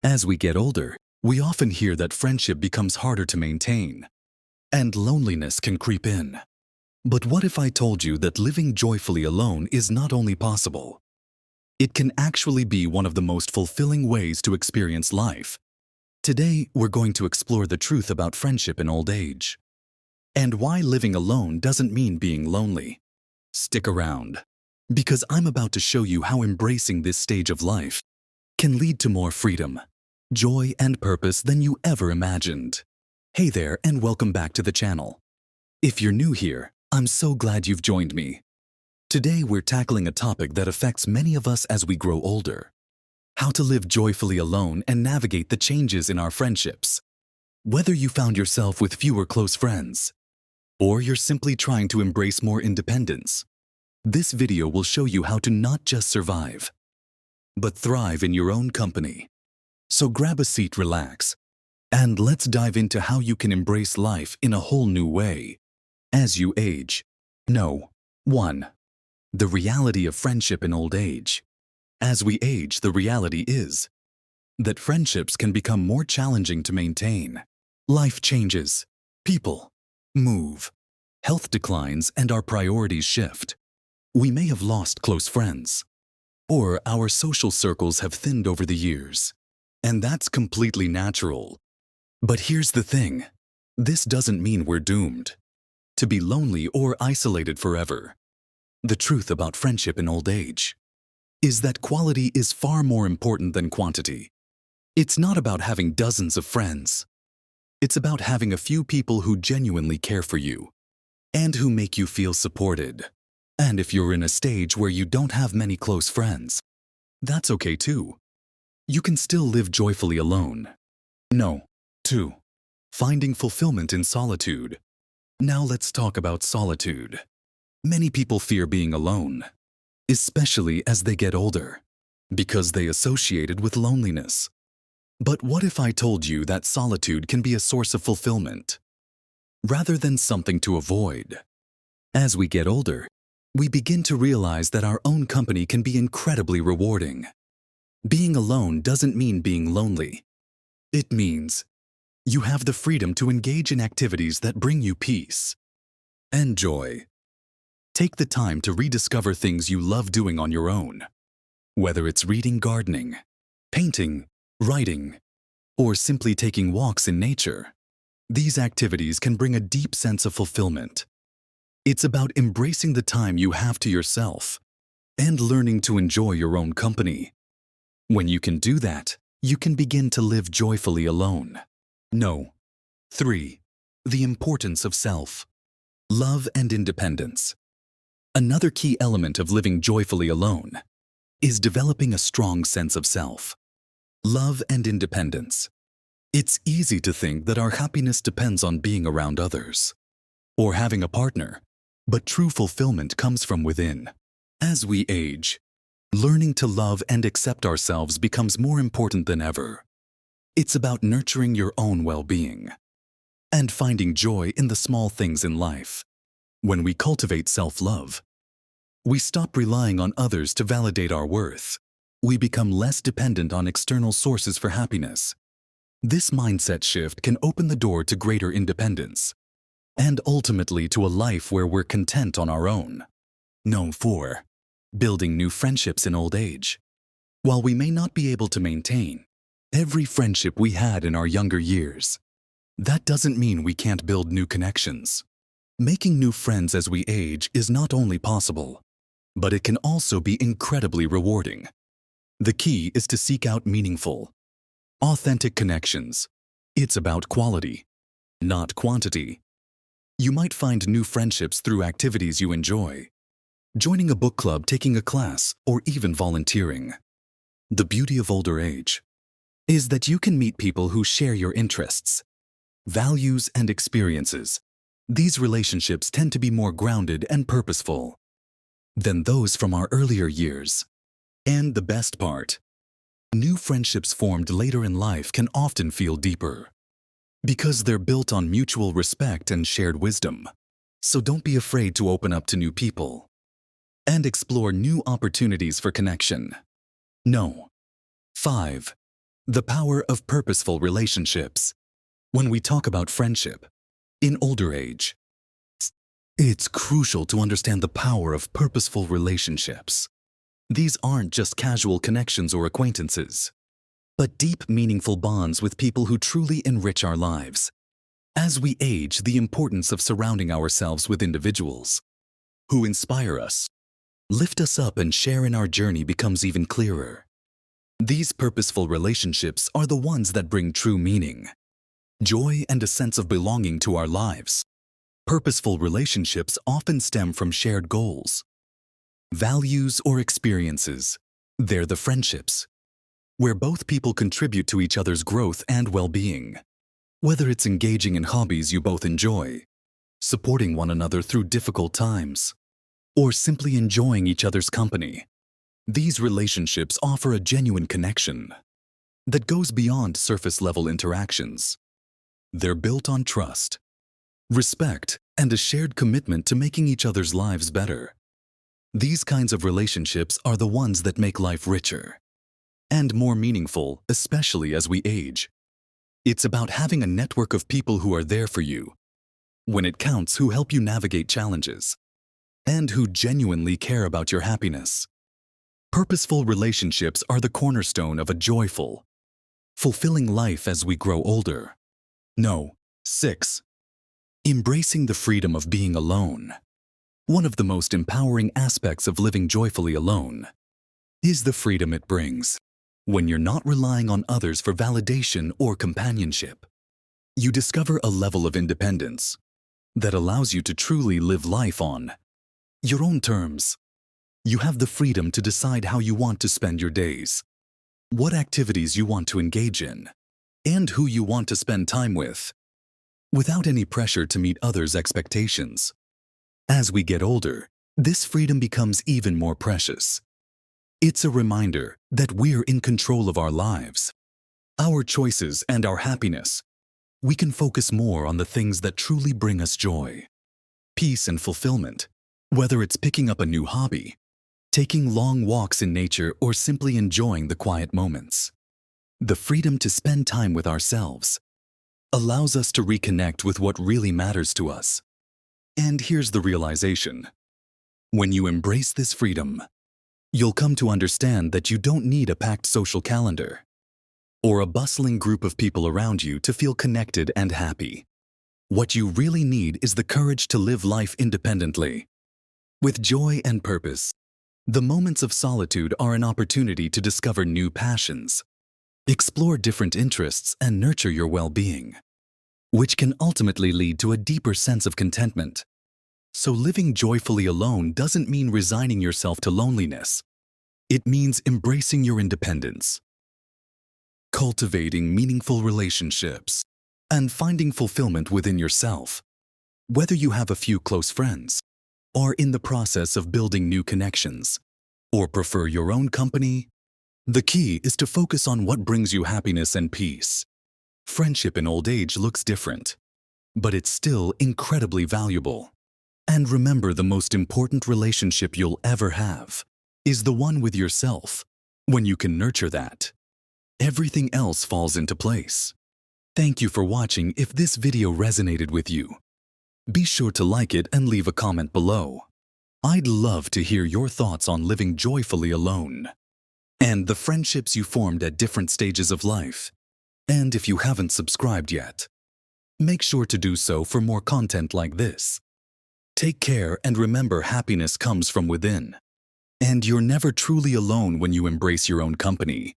As we get older, we often hear that friendship becomes harder to maintain, and loneliness can creep in. But what if I told you that living joyfully alone is not only possible? It can actually be one of the most fulfilling ways to experience life. Today, we're going to explore the truth about friendship in old age, and why living alone doesn't mean being lonely. Stick around, because I'm about to show you how embracing this stage of life can lead to more freedom, joy, and purpose than you ever imagined. Hey there, and welcome back to the channel. If you're new here, I'm so glad you've joined me. Today we're tackling a topic that affects many of us as we grow older: how to live joyfully alone and navigate the changes in our friendships. Whether you found yourself with fewer close friends, or you're simply trying to embrace more independence, this video will show you how to not just survive, but thrive in your own company. So grab a seat, relax, and let's dive into how you can embrace life in a whole new way as you age. 1. The reality of friendship in old age. As we age, the reality is that friendships can become more challenging to maintain. Life changes, people move, health declines, and our priorities shift. We may have lost close friends, or our social circles have thinned over the years, and that's completely natural. But here's the thing: this doesn't mean we're doomed to be lonely or isolated forever. The truth about friendship in old age is that quality is far more important than quantity. It's not about having dozens of friends. It's about having a few people who genuinely care for you and who make you feel supported. And if you're in a stage where you don't have many close friends, that's okay too. You can still live joyfully alone. 2. Finding fulfillment in solitude. Now let's talk about solitude. Many people fear being alone, especially as they get older, because they associate it with loneliness. But what if I told you that solitude can be a source of fulfillment, rather than something to avoid? As we get older, we begin to realize that our own company can be incredibly rewarding. Being alone doesn't mean being lonely. It means you have the freedom to engage in activities that bring you peace and joy. Take the time to rediscover things you love doing on your own. Whether it's reading, gardening, painting, writing, or simply taking walks in nature, these activities can bring a deep sense of fulfillment. It's about embracing the time you have to yourself and learning to enjoy your own company. When you can do that, you can begin to live joyfully alone. 3. The importance of self, love, and independence. Another key element of living joyfully alone is developing a strong sense of self, love, and independence. It's easy to think that our happiness depends on being around others or having a partner, but true fulfillment comes from within. As we age, learning to love and accept ourselves becomes more important than ever. It's about nurturing your own well-being and finding joy in the small things in life. When we cultivate self-love, we stop relying on others to validate our worth. We become less dependent on external sources for happiness. This mindset shift can open the door to greater independence and ultimately to a life where we're content on our own. 4. Building new friendships in old age. While we may not be able to maintain every friendship we had in our younger years, that doesn't mean we can't build new connections. Making new friends as we age is not only possible, but it can also be incredibly rewarding. The key is to seek out meaningful, authentic connections. It's about quality, not quantity. You might find new friendships through activities you enjoy, joining a book club, taking a class, or even volunteering. The beauty of older age is that you can meet people who share your interests, values, and experiences. These relationships tend to be more grounded and purposeful than those from our earlier years. And the best part, new friendships formed later in life can often feel deeper because they're built on mutual respect and shared wisdom. So don't be afraid to open up to new people and explore new opportunities for connection. 5. The power of purposeful relationships. When we talk about friendship, in older age, it's crucial to understand the power of purposeful relationships. These aren't just casual connections or acquaintances, but deep, meaningful bonds with people who truly enrich our lives. As we age, the importance of surrounding ourselves with individuals who inspire us, lift us up, and share in our journey becomes even clearer. These purposeful relationships are the ones that bring true meaning, joy, and a sense of belonging to our lives. Purposeful relationships often stem from shared goals, values, or experiences. They're the friendships where both people contribute to each other's growth and well-being. Whether it's engaging in hobbies you both enjoy, supporting one another through difficult times, or simply enjoying each other's company, these relationships offer a genuine connection that goes beyond surface-level interactions. They're built on trust, respect, and a shared commitment to making each other's lives better. These kinds of relationships are the ones that make life richer and more meaningful, especially as we age. It's about having a network of people who are there for you when it counts, who help you navigate challenges, and who genuinely care about your happiness. Purposeful relationships are the cornerstone of a joyful, fulfilling life as we grow older. 6. Embracing the freedom of being alone. One of the most empowering aspects of living joyfully alone is the freedom it brings. When you're not relying on others for validation or companionship, you discover a level of independence that allows you to truly live life on your own terms. You have the freedom to decide how you want to spend your days, what activities you want to engage in, and who you want to spend time with, without any pressure to meet others' expectations. As we get older, this freedom becomes even more precious. It's a reminder that we're in control of our lives, our choices, and our happiness. We can focus more on the things that truly bring us joy, peace, and fulfillment. Whether it's picking up a new hobby, taking long walks in nature, or simply enjoying the quiet moments, the freedom to spend time with ourselves allows us to reconnect with what really matters to us. And here's the realization: when you embrace this freedom, you'll come to understand that you don't need a packed social calendar or a bustling group of people around you to feel connected and happy. What you really need is the courage to live life independently, with joy and purpose. The moments of solitude are an opportunity to discover new passions, explore different interests, and nurture your well-being, which can ultimately lead to a deeper sense of contentment. So living joyfully alone doesn't mean resigning yourself to loneliness. It means embracing your independence, cultivating meaningful relationships, and finding fulfillment within yourself. Whether you have a few close friends, are in the process of building new connections, or prefer your own company, the key is to focus on what brings you happiness and peace. Friendship in old age looks different, but it's still incredibly valuable. And remember, the most important relationship you'll ever have is the one with yourself. When you can nurture that, everything else falls into place. Thank you for watching. If this video resonated with you, be sure to like it and leave a comment below. I'd love to hear your thoughts on living joyfully alone and the friendships you formed at different stages of life. And if you haven't subscribed yet, make sure to do so for more content like this. Take care, and remember, happiness comes from within. And you're never truly alone when you embrace your own company.